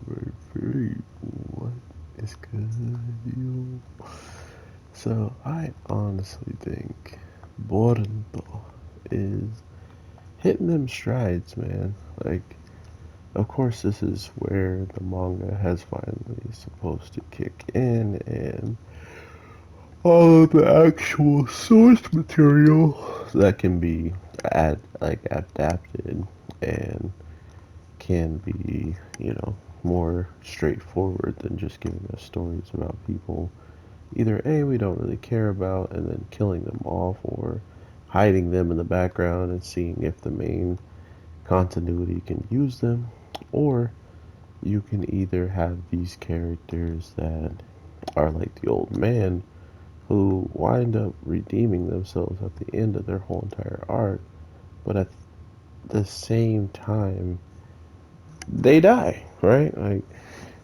Alright, what is good, you? So, I honestly think Boruto is hitting them strides, man. Like, of course, this is where the manga has finally supposed to kick in, and all of the actual source material that can be adapted and can be, more straightforward than just giving us stories about people either A, we don't really care about and then killing them off, or hiding them in the background and seeing if the main continuity can use them, or you can either have these characters that are like the old man who wind up redeeming themselves at the end of their whole entire arc, but at the same time they die, right? Like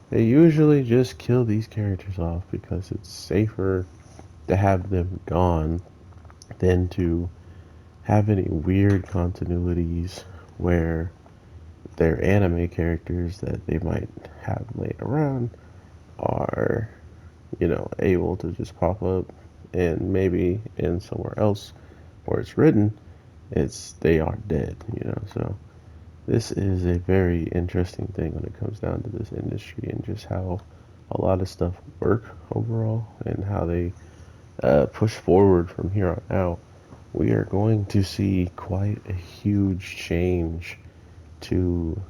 they usually just kill these characters off because it's safer to have them gone than to have any weird continuities where their anime characters that they might have laid around are, able to just pop up and maybe in somewhere else where it's written, it's they are dead, So this is a very interesting thing when it comes down to this industry and just how a lot of stuff work overall and how they push forward from here on out. We are going to see quite a huge change to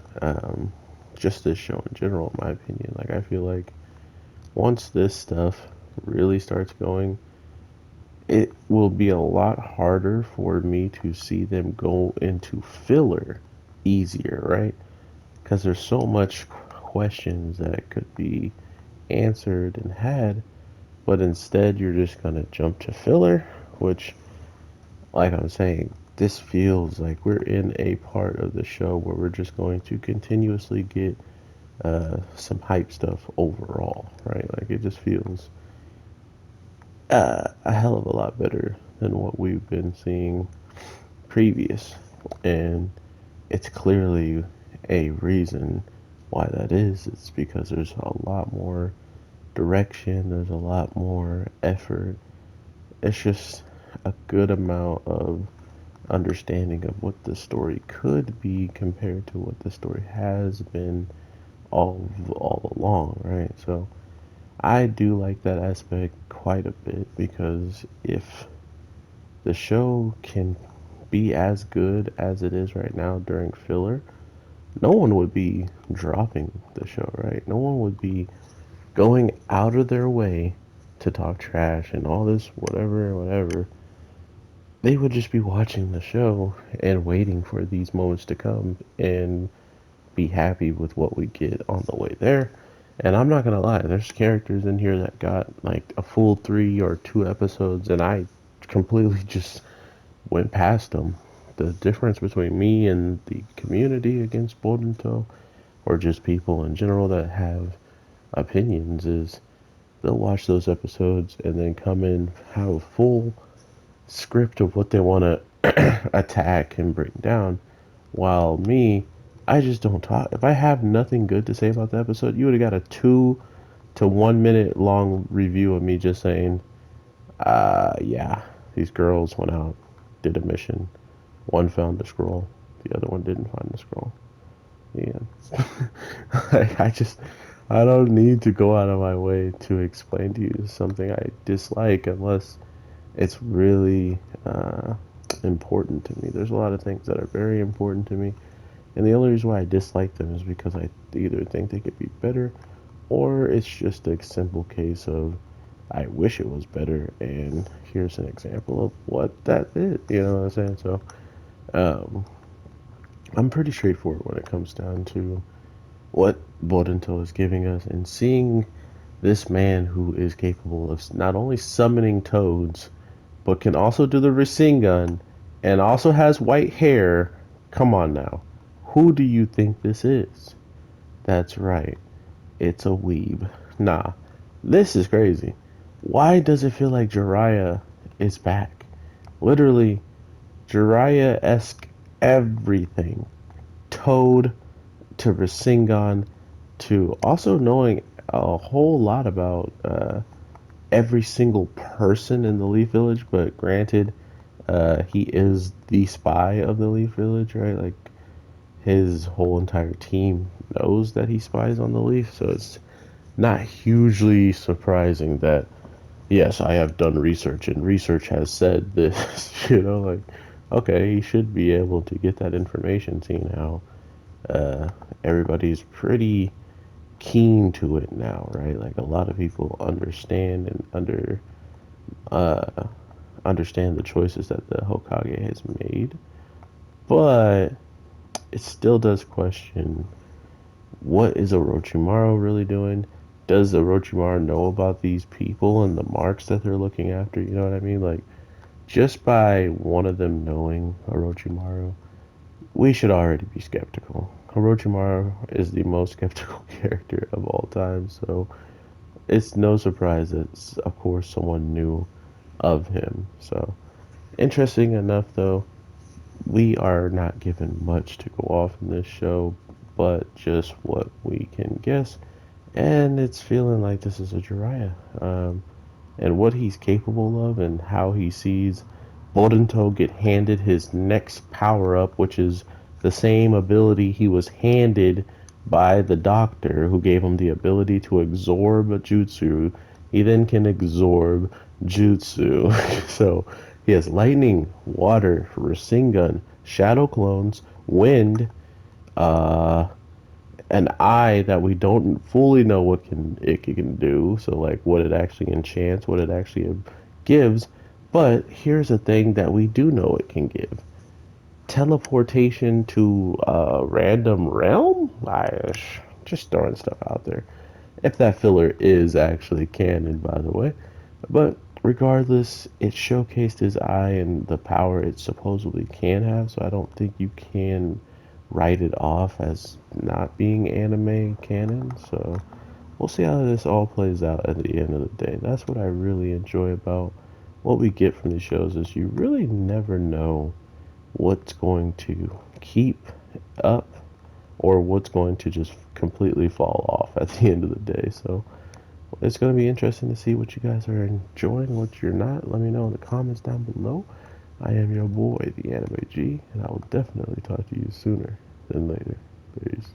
just this show in general, in my opinion. Like, I feel like once this stuff really starts going, it will be a lot harder for me to see them go into filler easier, right? Because there's so much questions that could be answered and had, but instead you're just gonna jump to filler, which, like I'm saying, this feels like we're in a part of the show where we're just going to continuously get some hype stuff overall, right? Like it just feels a hell of a lot better than what we've been seeing previous, and it's clearly a reason why that is. It's because there's a lot more direction, there's a lot more effort. It's just a good amount of understanding of what the story could be compared to what the story has been all along, right? So I do like that aspect quite a bit because if the show can be as good as it is right now during filler, no one would be dropping the show, right? No one would be going out of their way to talk trash and all this whatever. They would just be watching the show and waiting for these moments to come and be happy with what we get on the way there. And I'm not gonna lie, there's characters in here that got like a full 3 or 2 episodes, and I completely just went past them. The difference between me and the community against Boruto, or just people in general that have opinions, is they'll watch those episodes and then come in, have a full script of what they want to attack and bring down. While me, I just don't talk. If I have nothing good to say about the episode, you would have got a 2 to 1 minute long review of me just saying, yeah, these girls went out, did a mission. One found the scroll, the other one didn't find the scroll. Yeah. Like, I don't need to go out of my way to explain to you something I dislike unless it's really important to me. There's a lot of things that are very important to me, and the only reason why I dislike them is because I either think they could be better, or it's just a simple case of I wish it was better, and here's an example of what that is. You know what I'm saying? So, um, I'm pretty straightforward when it comes down to what Boruto is giving us, and seeing this man who is capable of not only summoning toads, but can also do the Rasengan, and also has white hair. Come on now. Who do you think this is? That's right. It's a weeb. Nah, this is crazy. Why does it feel like Jiraiya is back? Literally, Jiraiya-esque everything. Toad to Rasengan, to also knowing a whole lot about every single person in the Leaf Village. But granted, he is the spy of the Leaf Village, right? Like his whole entire team knows that he spies on the Leaf, so it's not hugely surprising that yes, I have done research and research has said this. Like okay, he should be able to get that information, seeing how uh, everybody's pretty keen to it now, right? Like a lot of people understand and uh, understand the choices that the Hokage has made, but it still does question what is Orochimaru really doing? Does Orochimaru know about these people and the marks that they're looking after? You know what I mean? Like, just by one of them knowing Orochimaru, we should already be skeptical. Orochimaru is the most skeptical character of all time, so it's no surprise that, of course, someone knew of him. So, interesting enough, though, we are not given much to go off in this show, but just what we can guess. And it's feeling like this is a Jiraiya. And what he's capable of and how he sees Boruto get handed his next power up, which is the same ability he was handed by the doctor who gave him the ability to absorb a jutsu. He then can absorb jutsu. So he has lightning, water, Rasengan, shadow clones, wind, uh, an eye that we don't fully know what can do. So like what it actually enchants, what it actually gives. But here's a thing that we do know it can give: teleportation to a random realm. Just throwing stuff out there. If that filler is actually canon, by the way. But regardless, it showcased his eye and the power it supposedly can have, so I don't think you can write it off as not being anime canon. So we'll see how this all plays out at the end of the day. That's what I really enjoy about what we get from these shows is you really never know what's going to keep up or what's going to just completely fall off at the end of the day. So it's going to be interesting to see what you guys are enjoying, what you're not. Let me know in the comments down below. I am your boy, the Anime G, and I will definitely talk to you sooner than later. Peace.